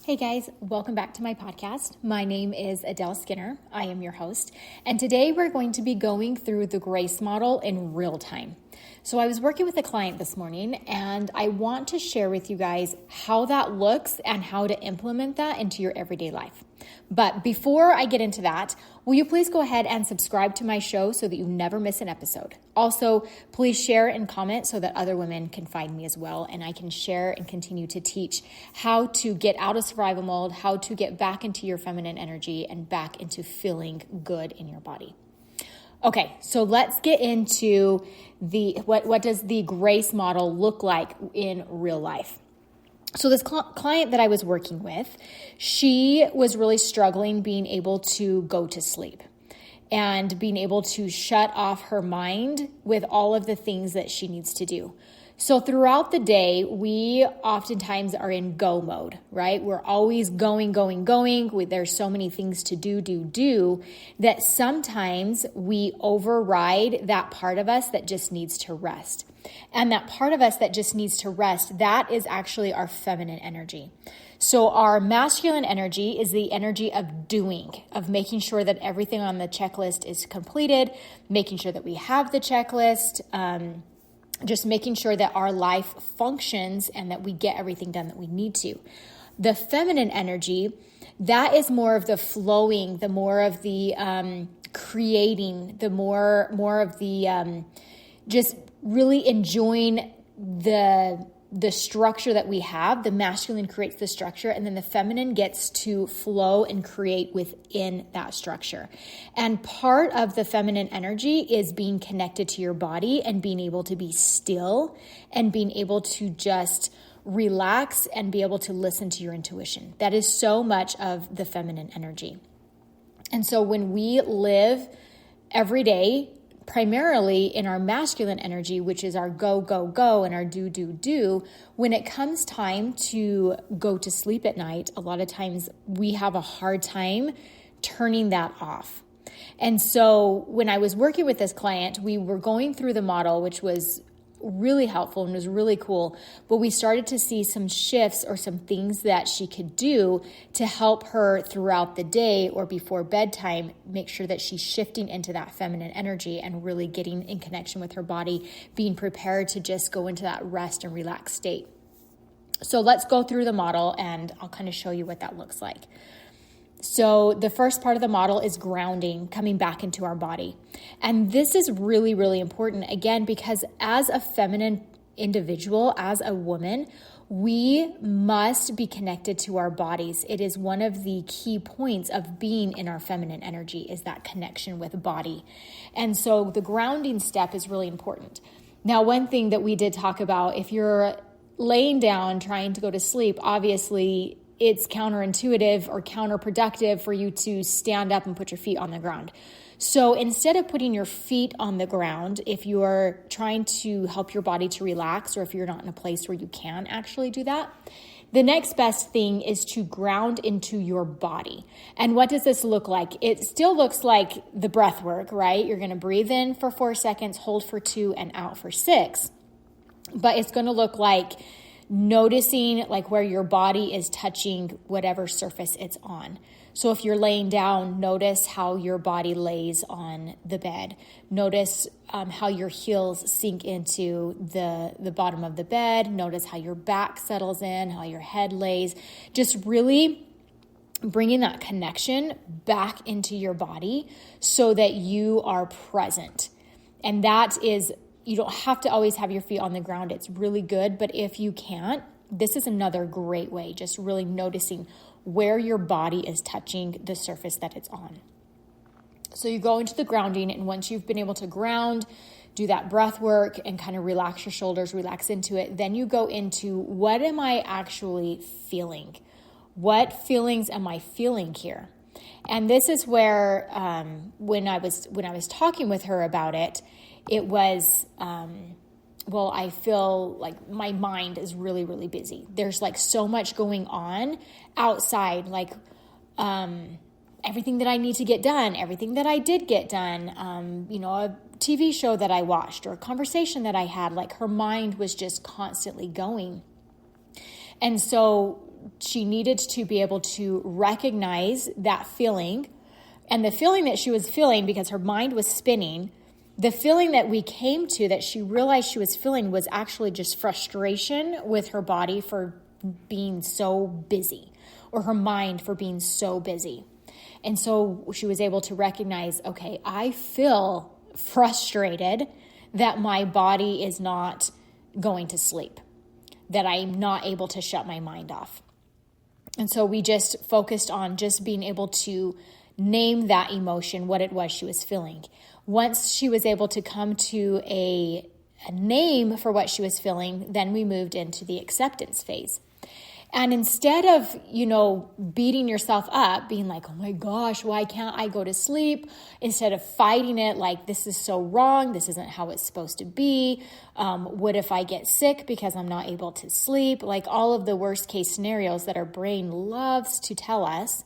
Hey guys, welcome back to my podcast. My name is Adele Skinner. I am your host, and today we're going to be going through the GRACE model in real time. So I was working with a client this morning, and I want to share with you guys how that looks and how to implement that into your everyday life. But before I get into that, will you please go ahead and subscribe to my show so that you never miss an episode? Also, please share and comment so that other women can find me as well, and I can share and continue to teach how to get out of survival mode, how to get back into your feminine energy and back into feeling good in your body. Okay, so let's get into what does the GRACE model look like in real life. So this client that I was working with, she was really struggling being able to go to sleep and being able to shut off her mind with all of the things that she needs to do. So throughout the day, we oftentimes are in go mode, right? We're always going. There's so many things to do that sometimes we override that part of us that just needs to rest. And that part of us that just needs to rest, that is actually our feminine energy. So our masculine energy is the energy of doing, of making sure that everything on the checklist is completed, making sure that we have the checklist, just making sure that our life functions and that we get everything done that we need to. The feminine energy, that is more of the flowing, the more of the creating, the more of the just really enjoying the structure that we have. The masculine creates the structure, and then the feminine gets to flow and create within that structure. And part of the feminine energy is being connected to your body and being able to be still and being able to just relax and be able to listen to your intuition. That is so much of the feminine energy. And so when we live every day primarily in our masculine energy, which is our go, and our do, when it comes time to go to sleep at night, a lot of times we have a hard time turning that off. And so when I was working with this client, we were going through the model, which was really helpful and was really cool, but we started to see some shifts or some things that she could do to help her throughout the day or before bedtime, make sure that she's shifting into that feminine energy and really getting in connection with her body, being prepared to just go into that rest and relaxed state. So let's go through the model and I'll kind of show you what that looks like. So the first part of the model is grounding, coming back into our body. And this is really, really important, again, because as a feminine individual, as a woman, we must be connected to our bodies. It is one of the key points of being in our feminine energy is that connection with body. And so the grounding step is really important. Now, one thing that we did talk about, if you're laying down trying to go to sleep, obviously it's counterintuitive or counterproductive for you to stand up and put your feet on the ground. So instead of putting your feet on the ground, if you are trying to help your body to relax, or if you're not in a place where you can actually do that, the next best thing is to ground into your body. And what does this look like? It still looks like the breath work, right? You're going to breathe in for 4 seconds, hold for 2, and out for 6. But it's going to look like noticing like where your body is touching whatever surface it's on. So if you're laying down, notice how your body lays on the bed. Notice how your heels sink into the bottom of the bed. Notice how your back settles in, how your head lays. Just really bringing that connection back into your body so that you are present. And that is, you don't have to always have your feet on the ground. It's really good. But if you can't, this is another great way, just really noticing where your body is touching the surface that it's on. So you go into the grounding, and once you've been able to ground, do that breath work and kind of relax your shoulders, relax into it, then you go into, what am I actually feeling? What feelings am I feeling here? And this is where when I was talking with her about it, it was, I feel like my mind is really, really busy. There's like so much going on outside, like everything that I need to get done, everything that I did get done, a TV show that I watched or a conversation that I had, like her mind was just constantly going. And so she needed to be able to recognize that feeling, and the feeling that she was feeling because her mind was spinning. The feeling that we came to that she realized she was feeling was actually just frustration with her body for being so busy, or her mind for being so busy. And so she was able to recognize, okay, I feel frustrated that my body is not going to sleep, that I'm not able to shut my mind off. And so we just focused on just being able to name that emotion, what it was she was feeling. Once she was able to come to a name for what she was feeling, then we moved into the acceptance phase. And instead of, beating yourself up, being like, oh my gosh, why can't I go to sleep? Instead of fighting it like, this is so wrong, this isn't how it's supposed to be. What if I get sick because I'm not able to sleep? Like all of the worst case scenarios that our brain loves to tell us.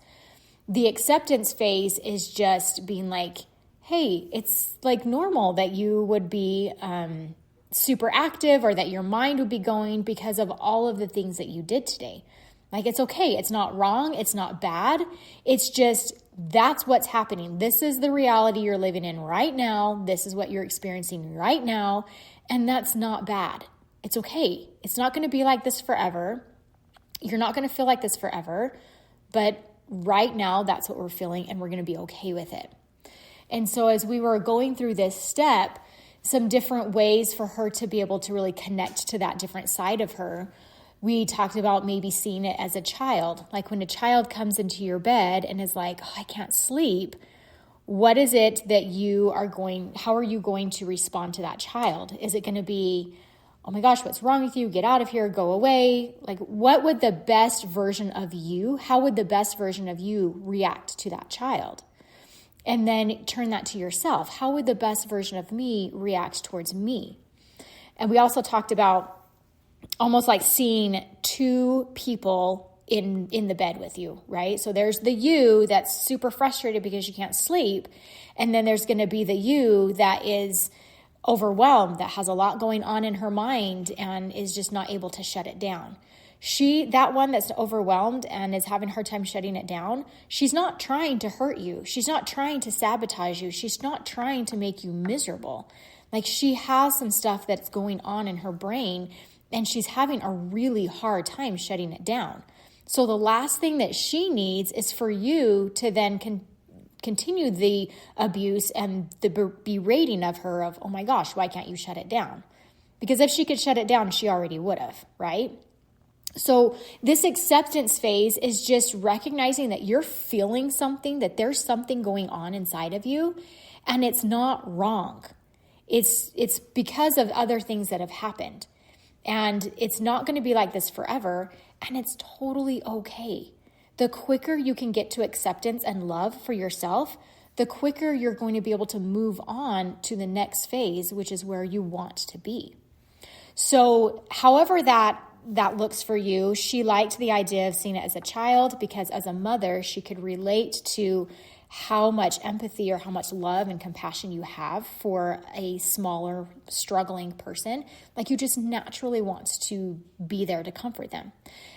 The acceptance phase is just being like, hey, it's like normal that you would be super active, or that your mind would be going because of all of the things that you did today. Like, it's okay. It's not wrong. It's not bad. It's just, that's what's happening. This is the reality you're living in right now. This is what you're experiencing right now. And that's not bad. It's okay. It's not going to be like this forever. You're not going to feel like this forever. But right now, that's what we're feeling, and we're going to be okay with it. And so as we were going through this step, some different ways for her to be able to really connect to that different side of her. We talked about maybe seeing it as a child. Like when a child comes into your bed and is like, oh, I can't sleep. What is it that how are you going to respond to that child? Is it going to be, oh my gosh, what's wrong with you? Get out of here, go away. Like what would the best version of you, how would the best version of you react to that child? And then turn that to yourself. How would the best version of me react towards me? And we also talked about almost like seeing two people in the bed with you, right? So there's the you that's super frustrated because you can't sleep. And then there's going to be the you that is overwhelmed, that has a lot going on in her mind and is just not able to shut it down. That one that's overwhelmed and is having a hard time shutting it down, she's not trying to hurt you. She's not trying to sabotage you. She's not trying to make you miserable. Like she has some stuff that's going on in her brain and she's having a really hard time shutting it down. So the last thing that she needs is for you to then continue the abuse and the berating of her of, oh my gosh, why can't you shut it down? Because if she could shut it down, she already would have, right? So this acceptance phase is just recognizing that you're feeling something, that there's something going on inside of you, and it's not wrong. It's because of other things that have happened. And it's not going to be like this forever, and it's totally okay. The quicker you can get to acceptance and love for yourself, the quicker you're going to be able to move on to the next phase, which is where you want to be. So however that looks for you, she liked the idea of seeing it as a child because as a mother, she could relate to how much empathy or how much love and compassion you have for a smaller, struggling person. Like you just naturally want to be there to comfort them.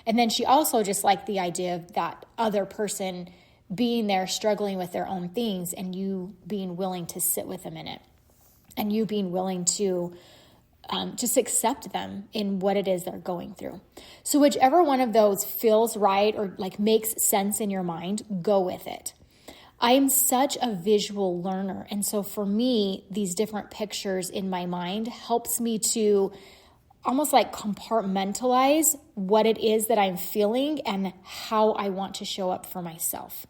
And then she also just liked the idea of that other person being there, struggling with their own things, and you being willing to sit with them in it. And you being willing to just accept them in what it is they're going through. So whichever one of those feels right or like makes sense in your mind, go with it. I am such a visual learner. And so for me, these different pictures in my mind helps me to almost like compartmentalize what it is that I'm feeling and how I want to show up for myself.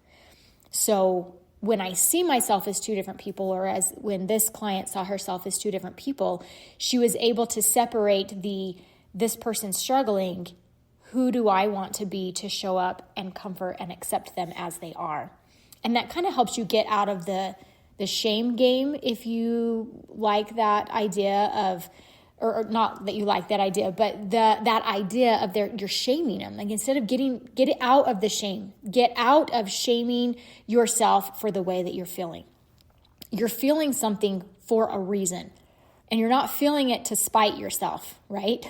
So when I see myself as two different people, or as when this client saw herself as two different people, she was able to separate this person struggling, who do I want to be to show up and comfort and accept them as they are. And that kind of helps you get out of the shame game, if you like that idea of, or not that you like that idea, but that idea of you're shaming them. Like instead of get it out of the shame, get out of shaming yourself for the way that you're feeling. You're feeling something for a reason, and you're not feeling it to spite yourself, right?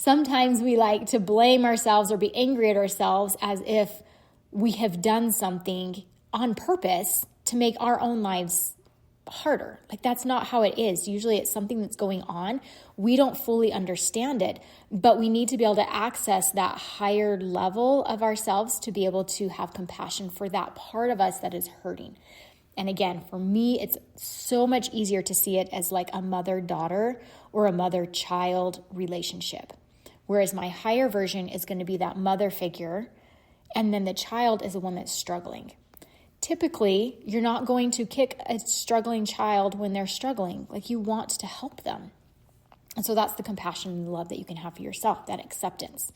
Sometimes we like to blame ourselves or be angry at ourselves as if we have done something on purpose to make our own lives harder. Like, that's not how it is. Usually it's something that's going on. We don't fully understand it, but we need to be able to access that higher level of ourselves to be able to have compassion for that part of us that is hurting. And again, for me, it's so much easier to see it as like a mother-daughter or a mother-child relationship. Whereas my higher version is going to be that mother figure, and then the child is the one that's struggling. Typically, you're not going to kick a struggling child when they're struggling. Like, you want to help them. And so that's the compassion and the love that you can have for yourself, that acceptance.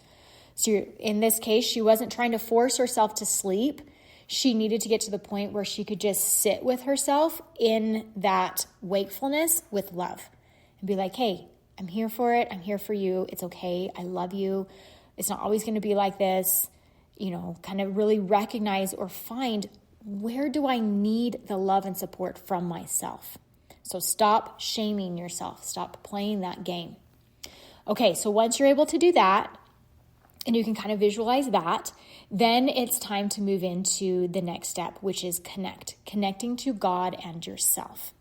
So in this case, she wasn't trying to force herself to sleep. She needed to get to the point where she could just sit with herself in that wakefulness with love and be like, hey, I'm here for it. I'm here for you. It's okay. I love you. It's not always going to be like this. Kind of really recognize or find, where do I need the love and support from myself? So stop shaming yourself. Stop playing that game. Okay, so once you're able to do that, and you can kind of visualize that, then it's time to move into the next step, which is connecting to God and yourself.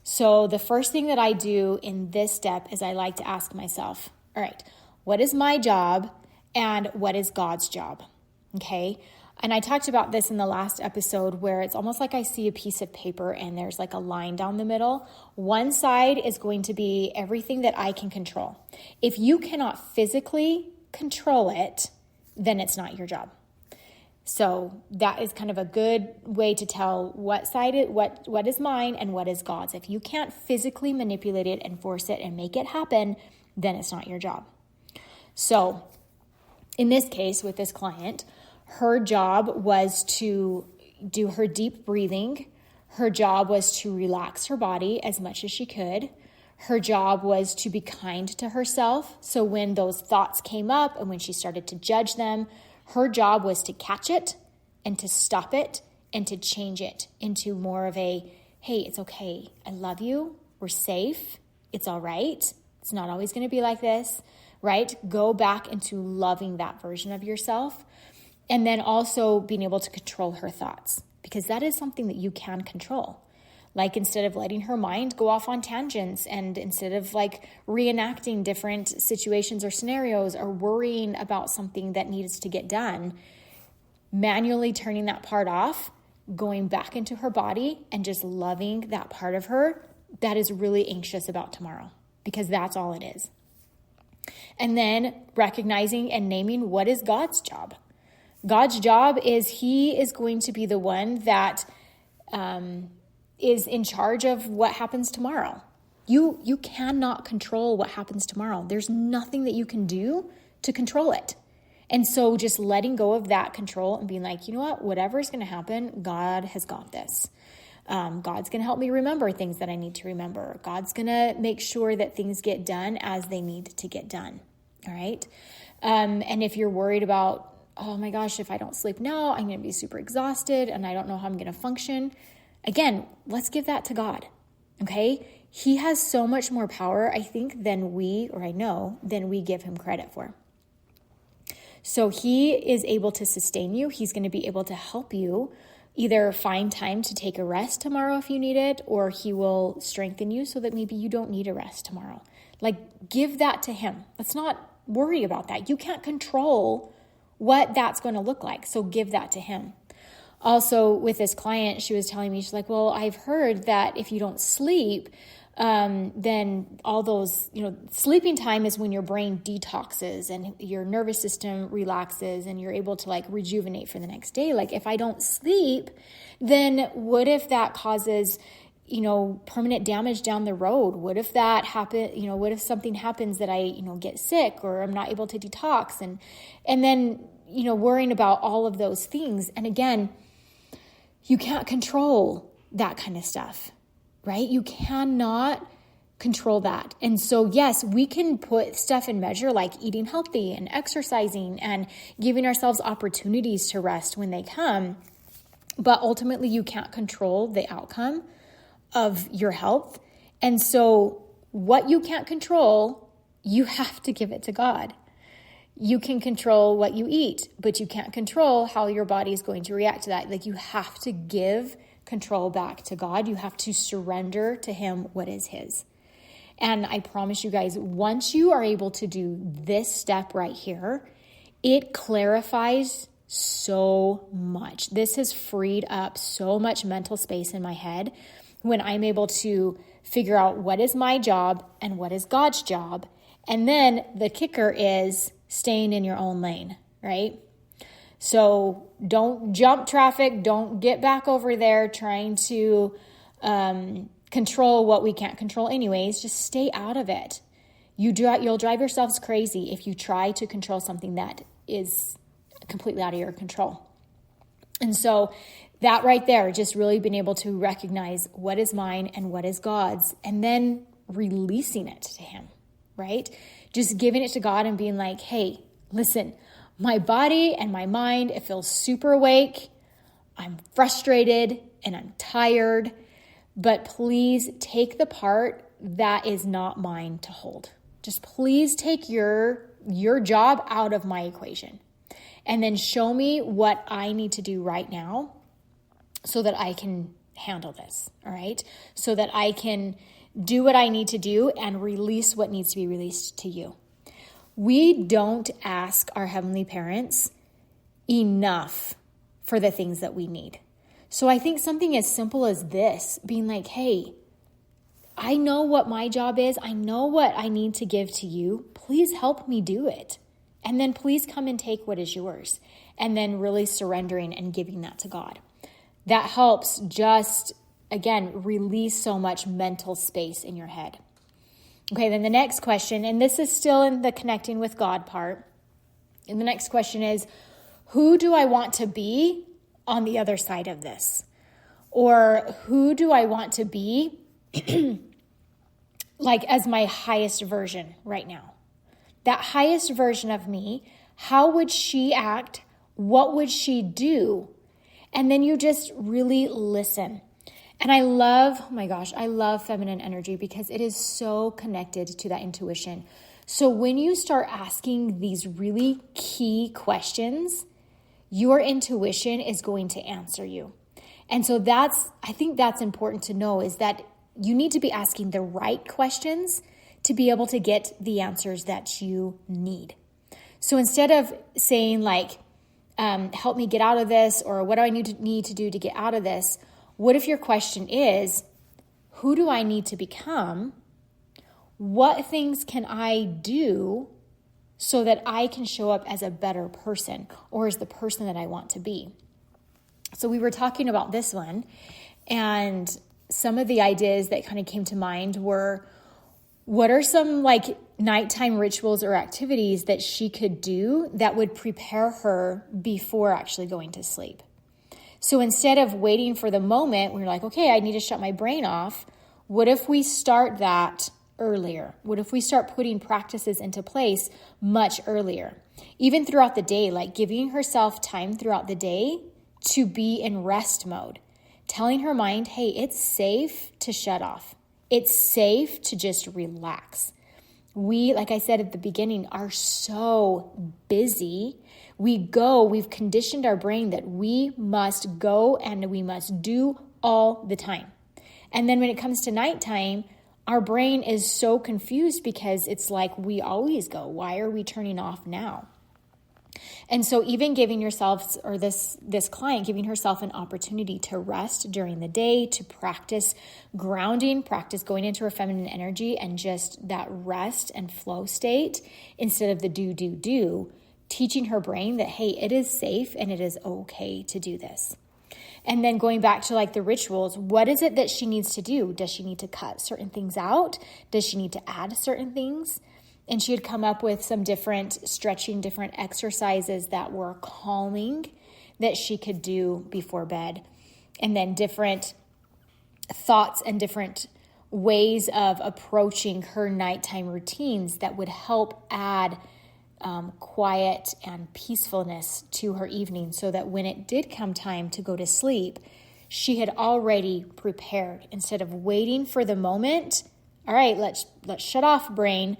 So the first thing that I do in this step is I like to ask myself, all right, what is my job and what is God's job? Okay. And I talked about this in the last episode, where it's almost like I see a piece of paper and there's like a line down the middle. One side is going to be everything that I can control. If you cannot physically control it, then it's not your job. So that is kind of a good way to tell what is mine and what is God's. If you can't physically manipulate it and force it and make it happen, then it's not your job. So in this case with this client, her job was to do her deep breathing. Her job was to relax her body as much as she could. Her job was to be kind to herself. So when those thoughts came up and when she started to judge them, her job was to catch it and to stop it and to change it into more of a, hey, it's okay. I love you. We're safe. It's all right. It's not always going to be like this, right? Go back into loving that version of yourself. And then also being able to control her thoughts, because that is something that you can control. Like, instead of letting her mind go off on tangents, and instead of like reenacting different situations or scenarios or worrying about something that needs to get done, manually turning that part off, going back into her body and just loving that part of her that is really anxious about tomorrow, because that's all it is. And then recognizing and naming what is God's job. God's job is He is going to be the one that is in charge of what happens tomorrow. You cannot control what happens tomorrow. There's nothing that you can do to control it. And so just letting go of that control and being like, you know what, whatever is going to happen, God has got this. God's going to help me remember things that I need to remember. God's going to make sure that things get done as they need to get done. All right. And if you're worried about, oh my gosh, if I don't sleep now, I'm going to be super exhausted and I don't know how I'm going to function. Again, let's give that to God. Okay. He has so much more power, I think, than we give Him credit for. So He is able to sustain you. He's going to be able to help you either find time to take a rest tomorrow if you need it, or He will strengthen you so that maybe you don't need a rest tomorrow. Like, give that to Him. Let's not worry about that. You can't control what that's going to look like. So give that to Him. Also, with this client, she was telling me, she's like, well, I've heard that if you don't sleep, then all those, sleeping time is when your brain detoxes and your nervous system relaxes and you're able to like rejuvenate for the next day. Like, if I don't sleep, then what if that causes, permanent damage down the road? What if that happen? What if something happens that I, get sick or I'm not able to detox, and then, worrying about all of those things. And again, you can't control that kind of stuff, right? You cannot control that. And so, yes, we can put stuff in measure like eating healthy and exercising and giving ourselves opportunities to rest when they come. But ultimately, you can't control the outcome of your health. And so what you can't control, you have to give it to God. You can control what you eat, but you can't control how your body is going to react to that. Like, you have to give control back to God. You have to surrender to him what is his. And I promise you guys, once you are able to do this step right here, it clarifies so much. This has freed up so much mental space in my head when I'm able to figure out what is my job and what is God's job. And then the kicker is staying in your own lane, right? So don't jump traffic. Don't get back over there trying to control what we can't control anyways. Just stay out of it. You'll drive yourselves crazy if you try to control something that is completely out of your control. And so that right there, just really being able to recognize what is mine and what is God's, and then releasing it to him, right? Just giving it to God and being like, hey, listen, my body and my mind, it feels super awake. I'm frustrated and I'm tired, but please take the part that is not mine to hold. Just please take your job out of my equation, and then show me what I need to do right now so that I can handle this, all right? So that I can do what I need to do and release what needs to be released to you. We don't ask our heavenly parents enough for the things that we need. So I think something as simple as this, being like, hey, I know what my job is. I know what I need to give to you. Please help me do it. And then please come and take what is yours. And then really surrendering and giving that to God. That helps just, again, release so much mental space in your head. Okay, then the next question, and this is still in the connecting with God part. And the next question is, who do I want to be on the other side of this? Or who do I want to be like as my highest version right now? That highest version of me, how would she act? What would she do? And then you just really listen. And I love feminine energy because it is so connected to that intuition. So when you start asking these really key questions, your intuition is going to answer you. And so I think that's important to know, is that you need to be asking the right questions to be able to get the answers that you need. So instead of saying like, help me get out of this, or what do I need to do to get out of this? What if your question is, who do I need to become? What things can I do so that I can show up as a better person, or as the person that I want to be? So we were talking about this one, and some of the ideas that kind of came to mind were, what are some like nighttime rituals or activities that she could do that would prepare her before actually going to sleep? So instead of waiting for the moment when you're like, okay, I need to shut my brain off, what if we start that earlier? What if we start putting practices into place much earlier? Even throughout the day, like giving herself time throughout the day to be in rest mode, telling her mind, hey, it's safe to shut off. It's safe to just relax. We, like I said at the beginning, are so busy. We've conditioned our brain that we must go and we must do all the time. And then when it comes to nighttime, our brain is so confused because it's like we always go. Why are we turning off now? And so even giving yourself, or this client, giving herself an opportunity to rest during the day, to practice grounding, practice going into her feminine energy and just that rest and flow state instead of the do, teaching her brain that, hey, it is safe and it is okay to do this. And then going back to like the rituals, what is it that she needs to do? Does she need to cut certain things out? Does she need to add certain things? And she had come up with some different stretching, different exercises that were calming that she could do before bed. And then different thoughts and different ways of approaching her nighttime routines that would help add quiet and peacefulness to her evening, so that when it did come time to go to sleep, she had already prepared instead of waiting for the moment. All right, let's shut off, brain.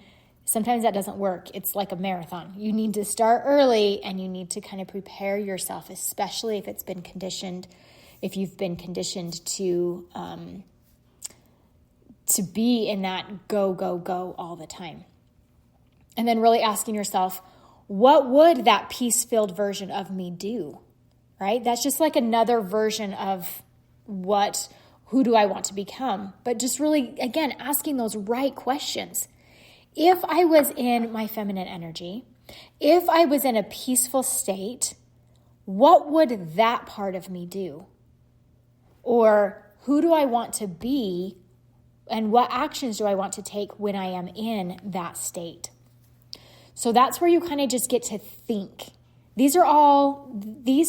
Sometimes that doesn't work. It's like a marathon. You need to start early and you need to kind of prepare yourself, especially if you've been conditioned to be in that go, go, go all the time. And then really asking yourself, what would that peace-filled version of me do? Right? That's just like another version of who do I want to become? But just really, again, asking those right questions. If I was in my feminine energy, if I was in a peaceful state, what would that part of me do? Or who do I want to be, and what actions do I want to take when I am in that state? So that's where you kind of just get to think. These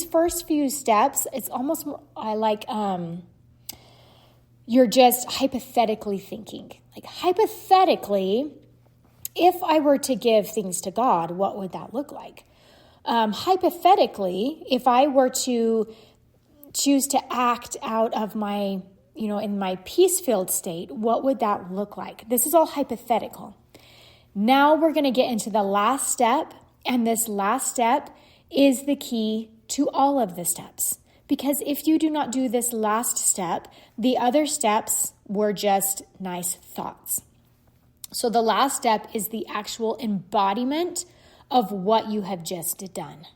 first few steps, it's almost, you're just hypothetically thinking. Like hypothetically, if I were to give things to God, what would that look like? Hypothetically, if I were to choose to act out of my, in my peace-filled state, what would that look like? This is all hypothetical. Now we're going to get into the last step, and this last step is the key to all of the steps. Because if you do not do this last step, the other steps were just nice thoughts. So the last step is the actual embodiment of what you have just done.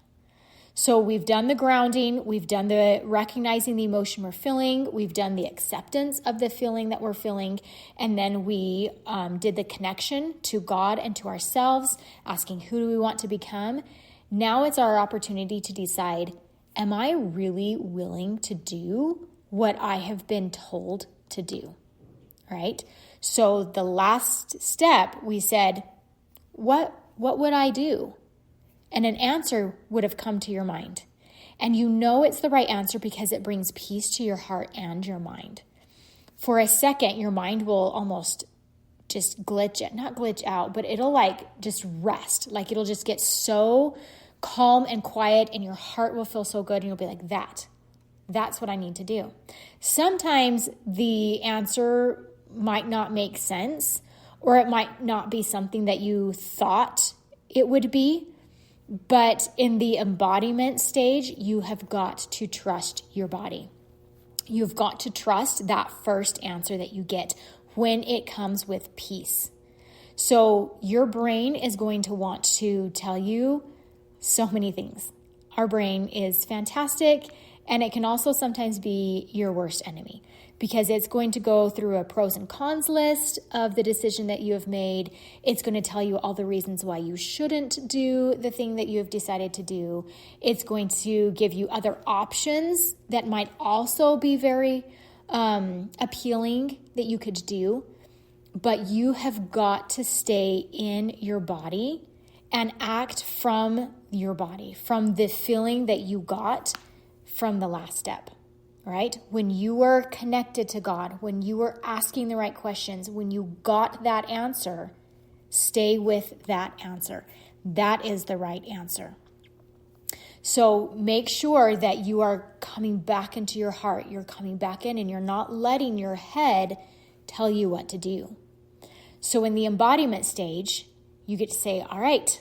So we've done the grounding, we've done the recognizing the emotion we're feeling, we've done the acceptance of the feeling that we're feeling, and then we did the connection to God and to ourselves, asking who do we want to become. Now it's our opportunity to decide, am I really willing to do what I have been told to do, right? So the last step, we said, what would I do? And an answer would have come to your mind. And you know it's the right answer because it brings peace to your heart and your mind. For a second, your mind will almost just not glitch out, but it'll just rest. Like it'll just get so calm and quiet and your heart will feel so good and you'll be like, that's what I need to do. Sometimes the answer might not make sense, or it might not be something that you thought it would be. But in the embodiment stage, you have got to trust your body. You've got to trust that first answer that you get when it comes with peace. So your brain is going to want to tell you so many things. Our brain is fantastic, and it can also sometimes be your worst enemy because it's going to go through a pros and cons list of the decision that you have made. It's going to tell you all the reasons why you shouldn't do the thing that you have decided to do. It's going to give you other options that might also be very appealing that you could do. But you have got to stay in your body and act from your body, from the feeling that you got from the last step, right? When you were connected to God, when you were asking the right questions, when you got that answer, stay with that answer. That is the right answer. So make sure that you are coming back into your heart. You're coming back in and you're not letting your head tell you what to do. So in the embodiment stage, you get to say, all right,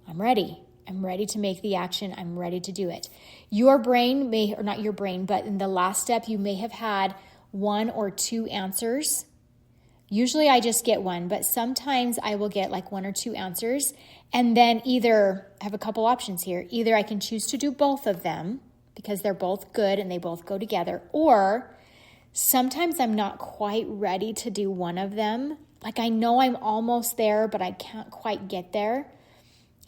I'm ready. I'm ready to make the action. I'm ready to do it. Your brain or not your brain, but in the last step, you may have had 1 or 2 answers. Usually I just get one, but sometimes I will get 1 or 2 answers. And then either I have a couple options here. Either I can choose to do both of them because they're both good and they both go together. Or sometimes I'm not quite ready to do one of them. I know I'm almost there, but I can't quite get there.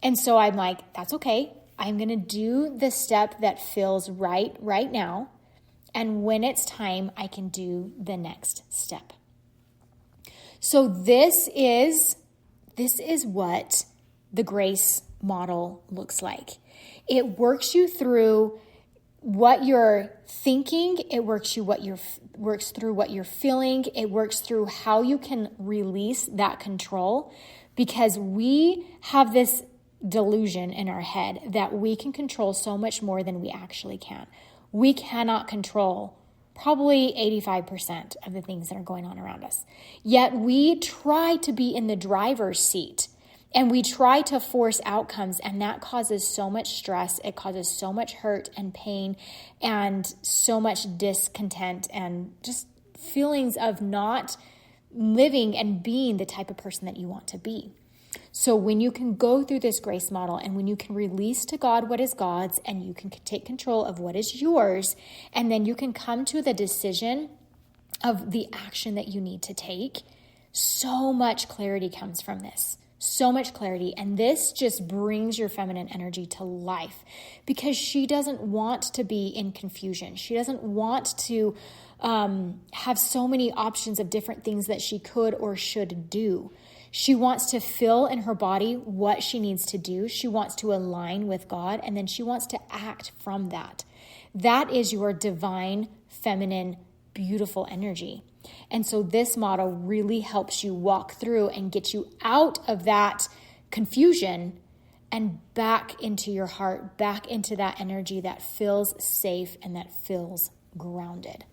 And so I'm like, that's okay. I'm going to do the step that feels right now. And when it's time, I can do the next step. So this is what the grace model looks like. It works you through what you're thinking. It works through what you're feeling. It works through how you can release that control, because we have this delusion in our head that we can control so much more than we actually can. We cannot control probably 85% of the things that are going on around us. Yet we try to be in the driver's seat. And we try to force outcomes, and that causes so much stress. It causes so much hurt and pain and so much discontent and just feelings of not living and being the type of person that you want to be. So when you can go through this grace model and when you can release to God what is God's and you can take control of what is yours, and then you can come to the decision of the action that you need to take, so much clarity comes from this. So much clarity. And this just brings your feminine energy to life because she doesn't want to be in confusion. She doesn't want to have so many options of different things that she could or should do. She wants to feel in her body what she needs to do. She wants to align with God, and then she wants to act from that. That is your divine, feminine, beautiful energy. And so this model really helps you walk through and get you out of that confusion and back into your heart, back into that energy that feels safe and that feels grounded.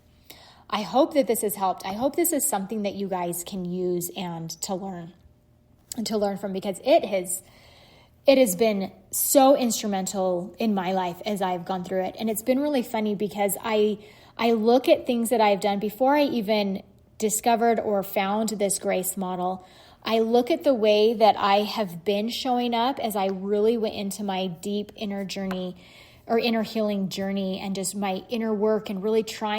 I hope that this has helped. I hope this is something that you guys can use and to learn from, because it has been so instrumental in my life as I've gone through it. And it's been really funny because I look at things that I've done before I even discovered or found this grace model. I look at the way that I have been showing up as I really went into my deep inner journey or inner healing journey and just my inner work and really trying